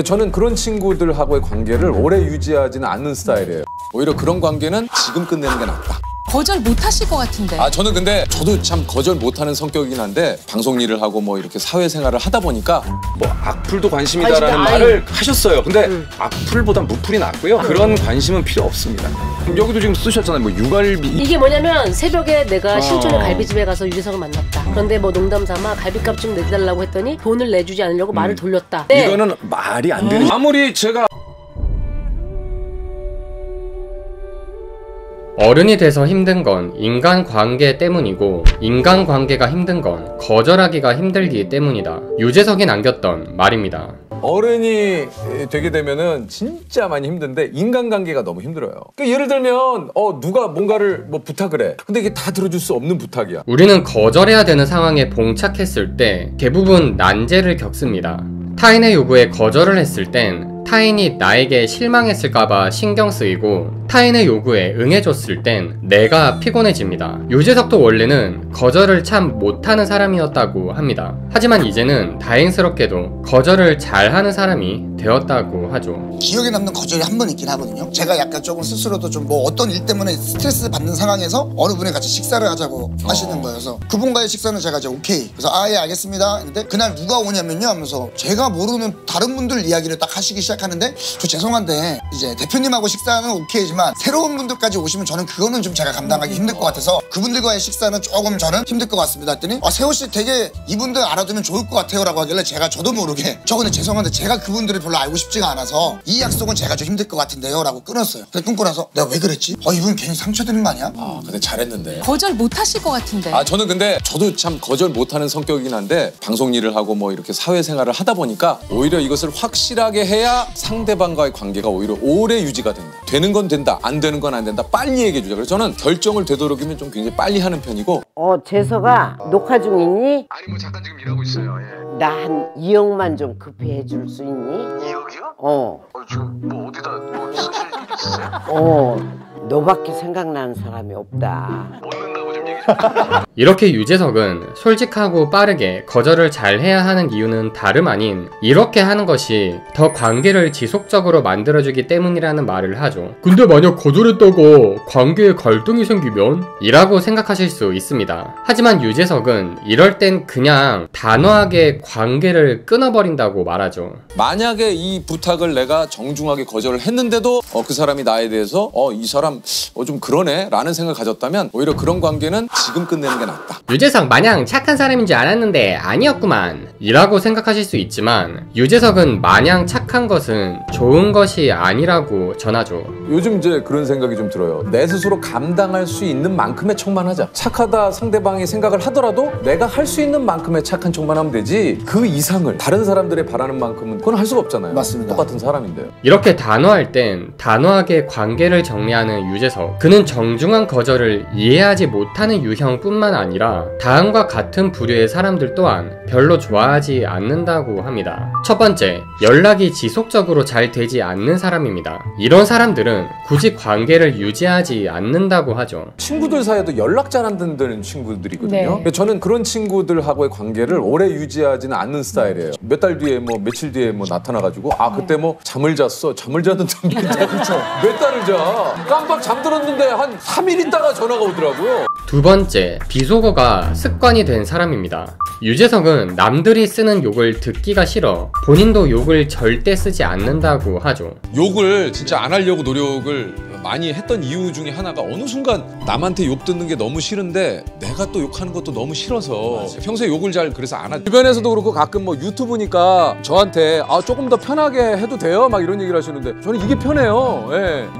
저는 그런 친구들하고의 관계를 오래 유지하지는 않는 스타일이에요. 오히려 그런 관계는 지금 끝내는 게 낫다. 거절 못 하실 것 같은데. 저는 근데 저도 참 거절 못하는 성격이긴 한데 방송 일을 하고 뭐 이렇게 사회생활을 하다 보니까 뭐 악플도 관심이다라는 말을 하셨어요. 근데 악플보단 무플이 낫고요. 그런 관심은 필요 없습니다. 여기도 지금 쓰셨잖아요. 뭐 유갈비. 이게 뭐냐면 새벽에 내가 신촌의 갈비집에 가서 유재석을 만났다. 그런데 뭐 농담 삼아 갈비값 좀 내달라고 했더니 돈을 내주지 않으려고 말을 돌렸다. 이거는 말이 안 되는. 아무리 제가 어른이 돼서 힘든 건 인간관계 때문이고 인간관계가 힘든 건 거절하기가 힘들기 때문이다. 유재석이 남겼던 말입니다. 어른이 되게 되면은 진짜 많이 힘든데 인간관계가 너무 힘들어요. 그러니까 예를 들면 누가 뭔가를 뭐 부탁을 해. 근데 이게 다 들어줄 수 없는 부탁이야. 우리는 거절해야 되는 상황에 봉착했을 때 대부분 난제를 겪습니다. 타인의 요구에 거절을 했을 땐 타인이 나에게 실망했을까봐 신경 쓰이고 타인의 요구에 응해줬을 땐 내가 피곤해집니다. 유재석도 원래는 거절을 참 못하는 사람이었다고 합니다. 하지만 이제는 다행스럽게도 거절을 잘하는 사람이 되었다고 하죠. 기억에 남는 거절이 한 번 있긴 하거든요. 제가 약간 조금 스스로도 좀 뭐 어떤 일 때문에 스트레스 받는 상황에서 어느 분이 같이 식사를 하자고 하시는 거여서 그분과의 식사는 제가 이제 오케이. 그래서 예 알겠습니다 했는데 그날 누가 오냐면요 하면서 제가 모르는 다른 분들 이야기를 딱 하시기 시작하는데 저 죄송한데 이제 대표님하고 식사는 오케이지만 새로운 분들까지 오시면 저는 그거는 좀 제가 감당하기 힘들 것 같아서 그분들과의 식사는 조금 저는 힘들 것 같습니다 했더니 세호씨 되게 이분들 알아두면 좋을 것 같아요 라고 하길래 제가 저도 모르게 근데 죄송한데 제가 그분들을 별로 알고 싶지가 않아서 이 약속은 제가 좀 힘들 것 같은데요 라고 끊었어요. 그래서 끊고 나서 내가 왜 그랬지? 이분 괜히 상처드는 거 아니야? 근데 잘했는데. 거절 못 하실 것 같은데. 저는 근데 저도 참 거절 못하는 성격이긴 한데 방송 일을 하고 뭐 이렇게 사회생활을 하다 보니까 오히려 이것을 확실하게 해야 상대방과의 관계가 오히려 오래 유지가 된다. 되는 건 된다, 안 되는 건 안 된다. 빨리 얘기해 주자. 그래서 저는 결정을 되도록이면 좀 굉장히 빨리 하는 편이고. 재석아 녹화 중이니? 아니 뭐 잠깐 지금 일하고 있어요. 나 한 2억만 좀 급히 해줄 수 있니? 2억이요? 지금 뭐 어디다 뭐 쓰실 일 있으세요? 너밖에 생각나는 사람이 없다. 먹는다고 좀 얘기 좀. 이렇게 유재석은 솔직하고 빠르게 거절을 잘해야 하는 이유는 다름 아닌 이렇게 하는 것이 더 관계를 지속적으로 만들어주기 때문이라는 말을 하죠. 근데 만약 거절했다고 관계에 갈등이 생기면? 이라고 생각하실 수 있습니다. 하지만 유재석은 이럴 땐 그냥 단호하게 관계를 끊어버린다고 말하죠. 만약에 이 부탁을 내가 정중하게 거절을 했는데도 그 사람이 나에 대해서 이 사람 좀 그러네 라는 생각을 가졌다면 오히려 그런 관계는 지금 끝내는 게 낫다. 유재석 마냥 착한 사람인 줄 알았는데 아니었구만 이라고 생각하실 수 있지만 유재석은 마냥 착한 것은 좋은 것이 아니라고 전하죠. 요즘 이제 그런 생각이 좀 들어요. 내 스스로 감당할 수 있는 만큼의 척만 하자. 착하다 상대방이 생각을 하더라도 내가 할 수 있는 만큼의 착한 척만 하면 되지 그 이상을 다른 사람들이 바라는 만큼은 그건 할 수가 없잖아요. 맞습니다. 똑같은 사람인데요. 이렇게 단호할 땐 단호하게 관계를 정리하는 유재석. 그는 정중한 거절을 이해하지 못하는 유형뿐만 아니라 다음과 같은 부류의 사람들 또한 별로 좋아하지 않는다고 합니다. 첫 번째, 연락이 지속적으로 잘 되지 않는 사람입니다. 이런 사람들은 굳이 관계를 유지하지 않는다고 하죠. 친구들 사이에도 연락 잘 안 된다는 친구들이거든요. 저는 그런 친구들하고의 관계를 오래 유지하지는 않는 스타일이에요. 몇 달 뒤에 뭐 며칠 뒤에 뭐 나타나가지고 그때 뭐 잠을 잤어. 잠을 잤는데 몇 달을 자. 깜빡 잠들었는데 한 3일 있다가 전화가 오더라고요. 두 번째, 비속어가 습관이 된 사람입니다. 유재석은 남들이 쓰는 욕을 듣기가 싫어 본인도 욕을 절대 쓰지 않는다고 하죠. 욕을 진짜 안 하려고 노력을 많이 했던 이유 중에 하나가 어느 순간 남한테 욕 듣는 게 너무 싫은데 내가 또 욕하는 것도 너무 싫어서 평소에 욕을 잘 그래서 안 하죠. 주변에서도 그렇고 가끔 뭐 유튜브니까 저한테 조금 더 편하게 해도 돼요? 막 이런 얘기를 하시는데 저는 이게 편해요.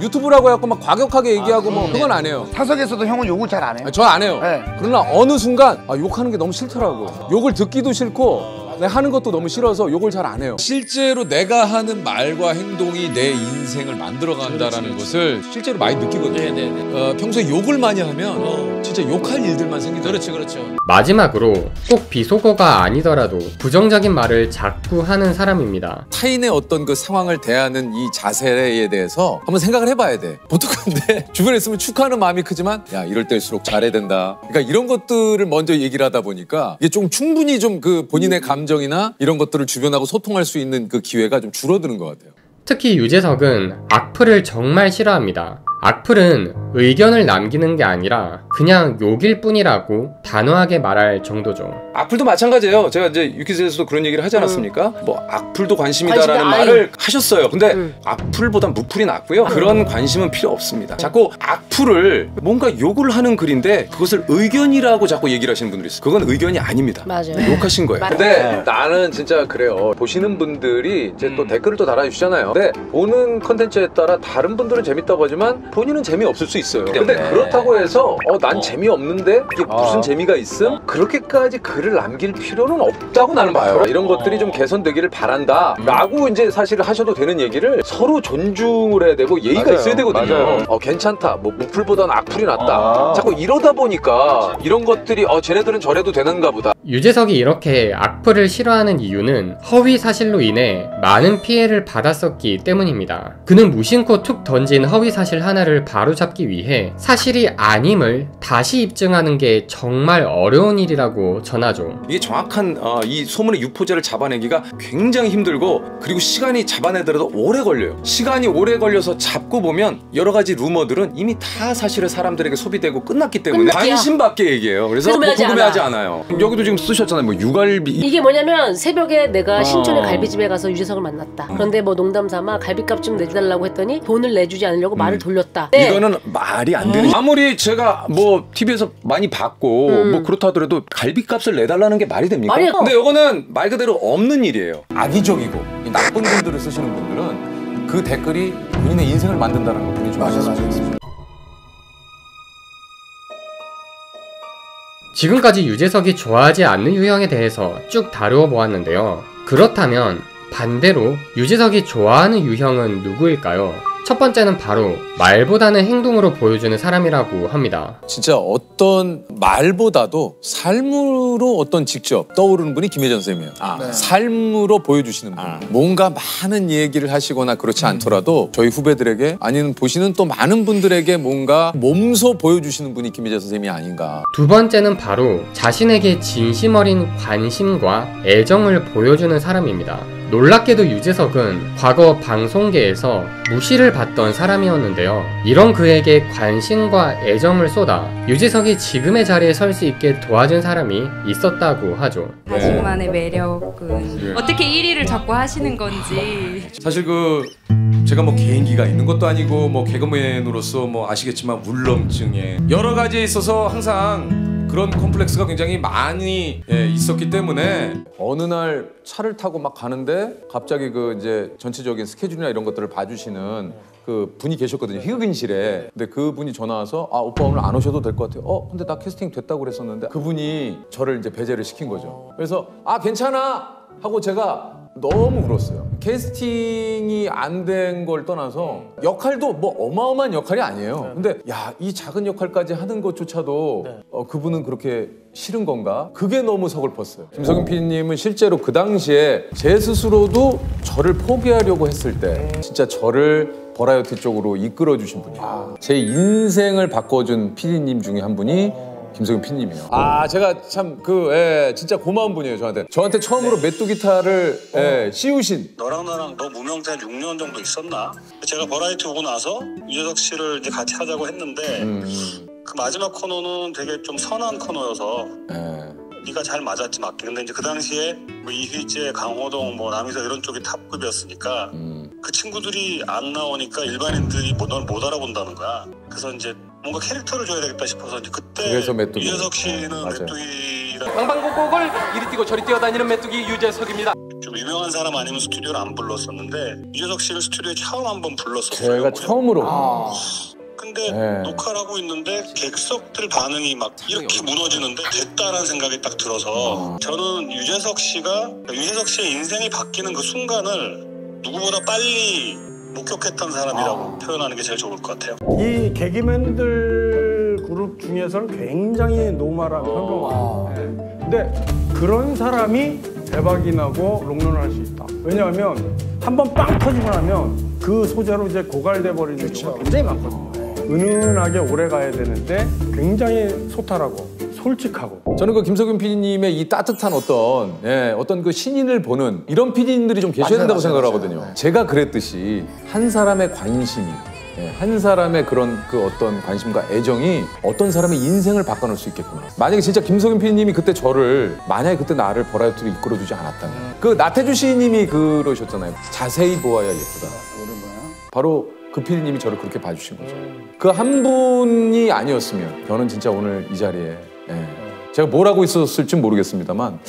유튜브라고 해갖고 막 과격하게 얘기하고 뭐 그건 안 해요. 사석에서도 형은 욕을 잘 안 해요? 전 안 해요. 그러나 어느 순간 욕하는 게 너무 싫더라고. 욕을 듣기도 싫고 내가 하는 것도 너무 싫어서 욕을 잘 안 해요. 실제로 내가 하는 말과 행동이 내 인생을 만들어간다라는 것을 실제로 많이 느끼거든요. 평소에 욕을 많이 하면 진짜 욕할 일들만 생기더라고요. 그렇죠. 마지막으로 꼭 비속어가 아니더라도 부정적인 말을 자꾸 하는 사람입니다. 타인의 어떤 그 상황을 대하는 이 자세에 대해서 한번 생각을 해봐야 돼. 보통 근데 주변에 있으면 축하하는 마음이 크지만 야 이럴 때일수록 잘해야 된다. 그러니까 이런 것들을 먼저 얘기를 하다 보니까 이게 좀 충분히 좀 그 본인의 감정 감정이나 이런 것들을 주변하고 소통할 수 있는 그 기회가 좀 줄어드는 것 같아요. 특히 유재석은 악플을 정말 싫어합니다. 악플은 의견을 남기는 게 아니라 그냥 욕일 뿐이라고 단호하게 말할 정도죠. 악플도 마찬가지예요. 제가 이제 유퀴즈에서도 그런 얘기를 하지 않았습니까? 뭐 악플도 관심이다라는 말을 하셨어요. 근데 악플보단 무플이 낫고요. 그런 관심은 필요 없습니다. 자꾸 악플을 뭔가 욕을 하는 글인데 그것을 의견이라고 자꾸 얘기를 하시는 분들이 있어요. 그건 의견이 아닙니다. 맞아요. 욕하신 거예요. 근데 나는 진짜 그래요. 보시는 분들이 이제 또 댓글을 또 달아주시잖아요. 근데 보는 컨텐츠에 따라 다른 분들은 재밌다고 하지만 본인은 재미없을 수 있어요. 근데 그렇다고 해서 난 재미없는데 이게 무슨 재미가 있음? 그렇게까지 글을 남길 필요는 없다고 나는 봐요. 이런 것들이 좀 개선되기를 바란다 라고 이제 사실 하셔도 되는 얘기를 서로 존중을 해야 되고 예의가 있어야 되거든요. 괜찮다. 뭐 무플보단 악플이 낫다. 자꾸 이러다 보니까 이런 것들이 쟤네들은 저래도 되는가 보다. 유재석이 이렇게 악플을 싫어하는 이유는 허위 사실로 인해 많은 피해를 받았었기 때문입니다. 그는 무심코 툭 던진 허위 사실 하나를 바로잡기 위해 사실이 아님을 다시 입증하는 게 정말 어려운 일이라고 전하죠. 이게 정확한 이 소문의 유포자를 잡아내기가 굉장히 힘들고 그리고 시간이 잡아내더라도 오래 걸려요. 시간이 오래 걸려서 잡고 보면 여러 가지 루머들은 이미 다 사실은 사람들에게 소비되고 끝났기 때문에 관심밖에 얘기해요. 그래서 궁금해하지 않아요. 여기도 지금 쓰셨잖아요. 뭐 유갈비 이게 뭐냐면 새벽에 내가 신촌의 갈비집에 가서 유재석을 만났다. 그런데 뭐 농담 삼아 갈비값 좀 내달라고 했더니 돈을 내주지 않으려고 말을 돌렸다. 이거는 말이 안 되는. 아무리 제가 뭐 TV에서 많이 봤고 뭐 그렇다 하더라도 갈비값을 내달라는 게 말이 됩니까? 근데 이거는 말 그대로 없는 일이에요. 악의적이고 나쁜 분들을 쓰시는 분들은 그 댓글이 본인의 인생을 만든다는 거 분이 좀 아시죠? 지금까지 유재석이 좋아하지 않는 유형에 대해서 쭉 다루어 보았는데요. 그렇다면 반대로 유재석이 좋아하는 유형은 누구일까요? 첫 번째는 바로 말보다는 행동으로 보여주는 사람이라고 합니다. 진짜 어떤 말보다도 삶으로 어떤 직접 떠오르는 분이 김혜전 쌤이에요. 삶으로 보여주시는 분. 뭔가 많은 얘기를 하시거나 그렇지 않더라도 저희 후배들에게 아니면 보시는 또 많은 분들에게 뭔가 몸소 보여주시는 분이 김혜전 선생님이 아닌가. 두 번째는 바로 자신에게 진심 어린 관심과 애정을 보여주는 사람입니다. 놀랍게도 유재석은 과거 방송계에서 무시를 받던 사람이었는데요. 이런 그에게 관심과 애정을 쏟아 유재석이 지금의 자리에 설 수 있게 도와준 사람이 있었다고 하죠. 자신만의 매력은 어떻게 1위를 자꾸 하시는 건지. 사실 제가 뭐 개인기가 있는 것도 아니고 뭐 개그맨으로서 뭐 아시겠지만 울렁증에 여러 가지에 있어서 항상 그런 컴플렉스가 굉장히 많이 있었기 때문에 어느 날 차를 타고 막 가는데 갑자기 이제 전체적인 스케줄이나 이런 것들을 봐주시는 그 분이 계셨거든요. 희극인실에. 근데 그 분이 전화 와서 오빠 오늘 안 오셔도 될 것 같아요. 근데 나 캐스팅 됐다고 그랬었는데 그분이 저를 이제 배제를 시킨 거죠. 그래서 괜찮아 하고 제가 너무 울었어요. 캐스팅이 안 된 걸 떠나서 역할도 뭐 어마어마한 역할이 아니에요. 근데 이 작은 역할까지 하는 것조차도 그분은 그렇게 싫은 건가? 그게 너무 서글펐어요. 김석윤 PD님은 실제로 그 당시에 제 스스로도 저를 포기하려고 했을 때 진짜 저를 버라이어티 쪽으로 이끌어주신 분이에요. 제 인생을 바꿔준 PD님 중에 한 분이 김석윤 PD님이에요. 제가 참 진짜 고마운 분이에요. 저한테 처음으로 메뚜 기타를 씌우신. 너랑 나랑 너 무명태 한 6년 정도 있었나? 제가 버라이어티 오고 나서 유재석 씨를 이제 같이 하자고 했는데 그 마지막 코너는 되게 좀 선한 코너여서 네가 잘 맞았지 맞게. 근데 이제 그 당시에 뭐 이휘재, 강호동, 뭐 남희석 이런 쪽이 탑급이었으니까 그 친구들이 안 나오니까 일반인들이 넌 못 알아본다는 거야. 그래서 이제 뭔가 캐릭터를 줘야 되겠다 싶어서 이제 그때 유재석 씨는 메뚜기랑 방방곡곡을 이리 뛰고 저리 뛰어다니는 메뚜기 유재석입니다. 좀 유명한 사람 아니면 스튜디오를 안 불렀었는데 유재석 씨를 스튜디오에 처음 한번 불렀었어요. 제가 처음으로. 근데 녹화를 하고 있는데 객석들 반응이 막 이렇게 무너지는데 됐다라는 생각이 딱 들어서 저는 유재석 씨의 인생이 바뀌는 그 순간을 누구보다 빨리 목격했던 사람이라고 표현하는 게 제일 좋을 것 같아요. 이 개그맨들 그룹 중에서는 굉장히 노멀한 평범한. 근데 그런 사람이 대박이 나고 롱런을 할 수 있다. 왜냐하면 한번 빵 터지고 나면 그 소재로 이제 고갈돼 버리는 경우가 굉장히 많거든요. 은은하게 오래 가야 되는데 굉장히 소탈하고 솔직하고. 저는 그 김석윤 PD님의 이 따뜻한 어떤 그 신인을 보는 이런 PD님들이 좀 계셔야 된다고 생각을 하거든요. 제가 그랬듯이 한 사람의 관심이 한 사람의 그런 그 어떤 관심과 애정이 어떤 사람의 인생을 바꿔놓을 수 있겠구나. 만약에 진짜 김석윤 PD님이 그때 만약에 그때 나를 버라이어티로 이끌어주지 않았다면 그 나태주 시인님이 그러셨잖아요. 자세히 보아야 예쁘다. 바로 그 PD님이 저를 그렇게 봐주신 거죠. 그 한 분이 아니었으면 저는 진짜 오늘 이 자리에 제가 뭘 하고 있었을지 모르겠습니다만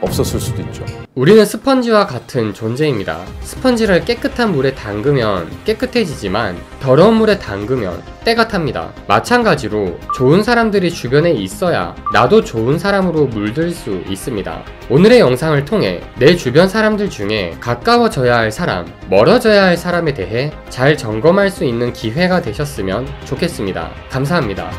없었을 수도 있죠. 우리는 스펀지와 같은 존재입니다. 스펀지를 깨끗한 물에 담그면 깨끗해지지만 더러운 물에 담그면 때가 탑니다. 마찬가지로 좋은 사람들이 주변에 있어야 나도 좋은 사람으로 물들 수 있습니다. 오늘의 영상을 통해 내 주변 사람들 중에 가까워져야 할 사람, 멀어져야 할 사람에 대해 잘 점검할 수 있는 기회가 되셨으면 좋겠습니다. 감사합니다.